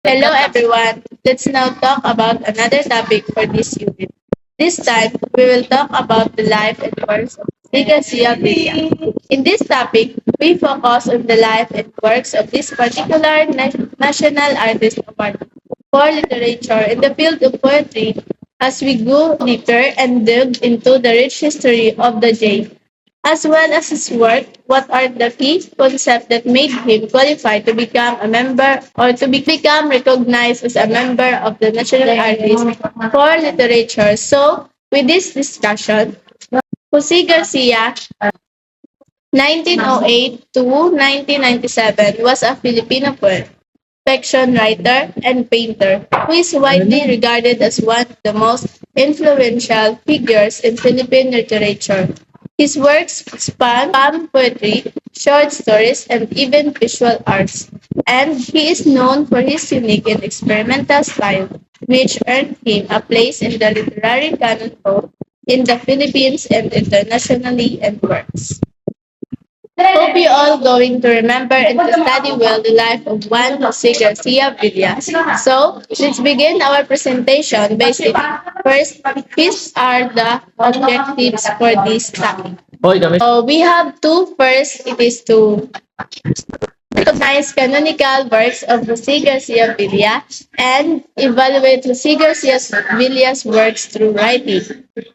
Hello everyone. Let's now talk about another topic for this unit. This time, we will talk about the life and works of Garcia Villa. In this topic, we focus on the life and works of this particular National Artist Award for Literature in the field of poetry as we go deeper and dig into the rich history of the J as well as his work, what are the key concepts that made him qualified to become a member or to become recognized as a member of the National Artist for Literature? So, with this discussion, Jose Garcia, 1908 to 1997, was a Filipino poet, fiction writer, and painter who is widely regarded as one of the most influential figures in Philippine literature. His works span poetry, short stories, and even visual arts, and he is known for his unique and experimental style, which earned him a place in the literary canon both in the Philippines and internationally and works. Hope you all going to remember and to study well the life of Juan Jose Garcia Villa. So, let's begin our presentation by saying, first, these are the objectives for this topic. So, we have two. First, it is to recognize canonical works of Jose Garcia Villa and evaluate Jose Garcia Villa's works through writing.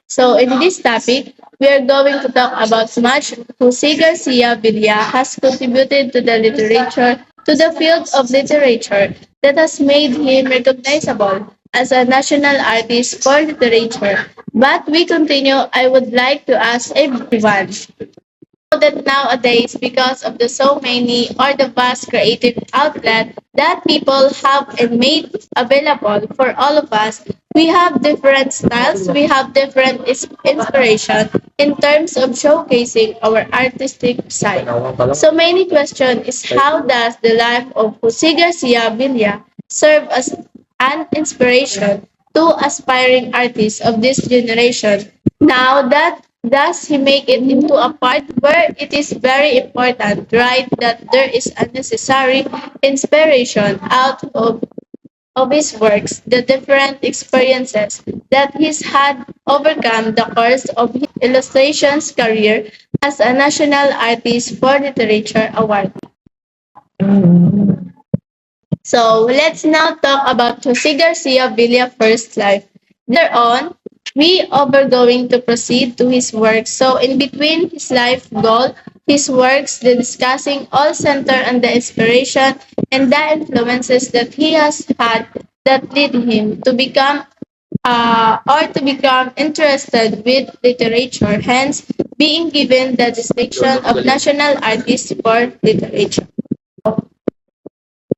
So in this topic, we are going to talk about much Jose Garcia Villa has contributed to the literature, to the field of literature that has made him recognizable as a national artist for literature. But we continue, I would like to ask everyone that nowadays, because of the so many or the vast creative outlet that people have and made available for all of us, we have different styles, we have different inspiration in terms of showcasing our artistic side. So many question is how does the life of Jose Garcia Villa serve as an inspiration to aspiring artists of this generation? Now that does he make it into a part where it is very important, right, that there is a necessary inspiration out of his works, the different experiences that he's had overcome the course of his illustrations career as a national artist for literature award. So let's now talk about Jose Garcia Villa first life. Thereon, we are going to proceed to his work. So in between his life goal, his works, the discussing all center on the inspiration and the influences that he has had that lead him to become or to become interested with literature, hence being given the distinction of National Artist for Literature.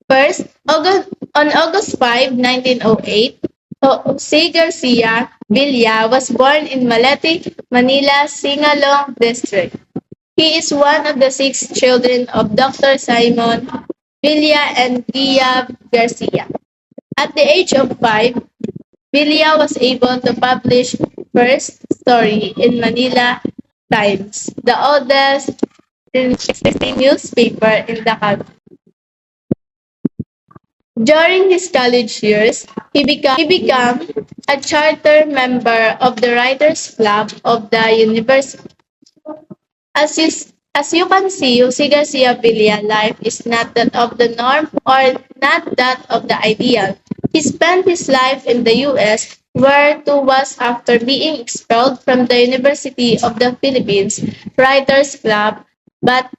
First, on August 5, 1908, Jose Garcia Villa was born in Malete, Manila, Singalong District. He is one of the 6 children of Dr. Simon Villa and Tia Garcia. At the age of 5, Villa was able to publish first story in Manila Times, the oldest newspaper in the country. During his college years, he became a charter member of the Writers Club of the university. As you can see, Jose Garcia Villa life is not that of the norm or not that of the ideal. He spent his life in the US, where to was after being expelled from the University of the Philippines Writers Club, but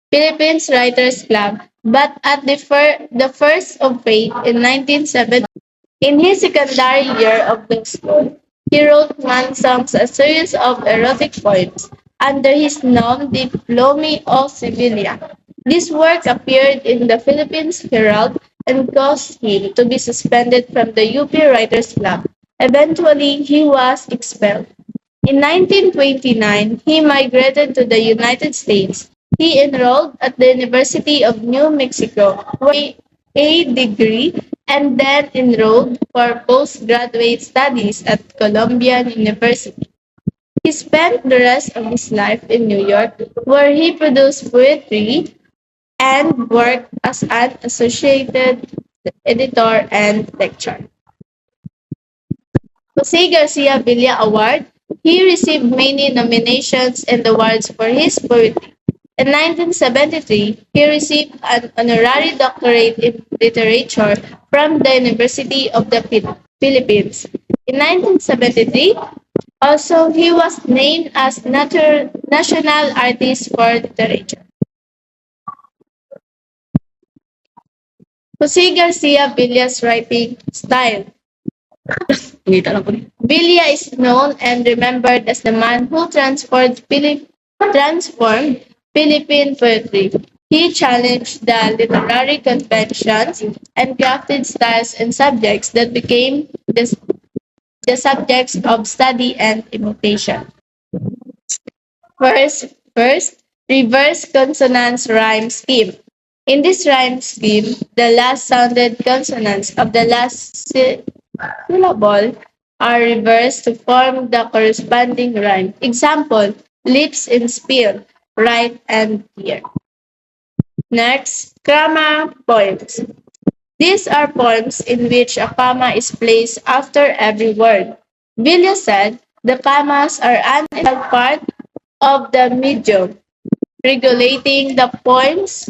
Philippines Writers Club, but at the first of Fate in 1970, in his secondary year of law school, he wrote one songs, a series of erotic poems, under his nom Diplomi o Sevilla. This work appeared in the Philippines Herald and caused him to be suspended from the UP Writers Club. Eventually, he was expelled. In 1929, he migrated to the United States. He enrolled at the University of New Mexico, where a degree and then enrolled for postgraduate studies at Columbia University. He spent the rest of his life in New York, where he produced poetry, and worked as an associated editor and lecturer. Jose Garcia Villa Award. He received many nominations and awards for his poetry. In 1973, he received an honorary doctorate in literature from the University of the Philippines. In 1973, also he was named as National Artist for Literature. Jose Garcia Villa's writing style. Villa is known and remembered as the man who transformed Philippine poetry. He challenged the literary conventions and crafted styles and subjects that became the subjects of study and imitation. First, reverse consonance rhyme scheme. In this rhyme scheme, the last sounded consonants of the last syllable are reversed to form the corresponding rhyme. Example, lips in spill, right and here. Next, comma poems. These are poems in which a comma is placed after every word. Villa said the commas are an integral part of the medium, regulating the poem's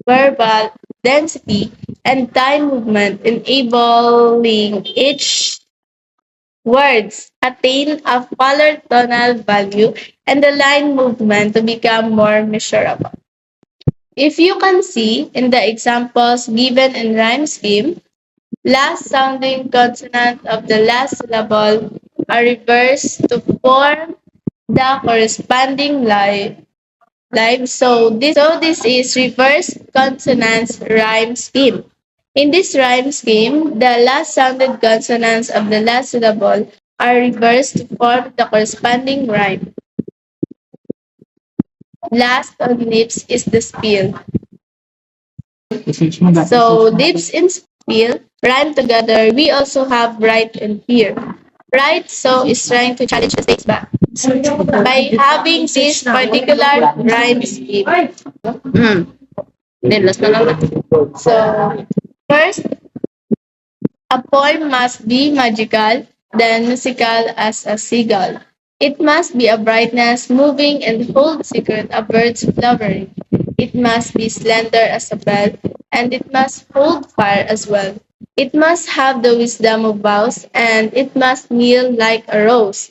verbal density and time movement, enabling each words attain a fuller tonal value and the line movement to become more measurable. If you can see in the examples given in rhyme scheme, last sounding consonant of the last syllable are reversed to form the corresponding line. So this is reverse consonance rhyme scheme. In this rhyme scheme, the last sounded consonants of the last syllable are reversed to form the corresponding rhyme. Last on lips is the spill. So lips and spill rhyme together. We also have right and here. Right so is trying to challenge the states back by having this particular rhyme scheme. Then last na lang. So first, a poem must be magical, then musical as a seagull. It must be a brightness moving and hold secret a bird's flowering. It must be slender as a bell, and it must hold fire as well. It must have the wisdom of vows, and it must kneel like a rose.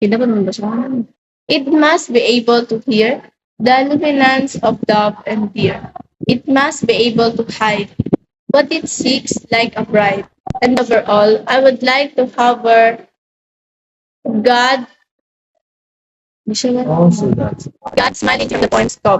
It must be able to hear the luminance of dove and deer. It must be able to hide what it seeks like a bride. And overall, I would like to hover God, God smiling through the poem's top.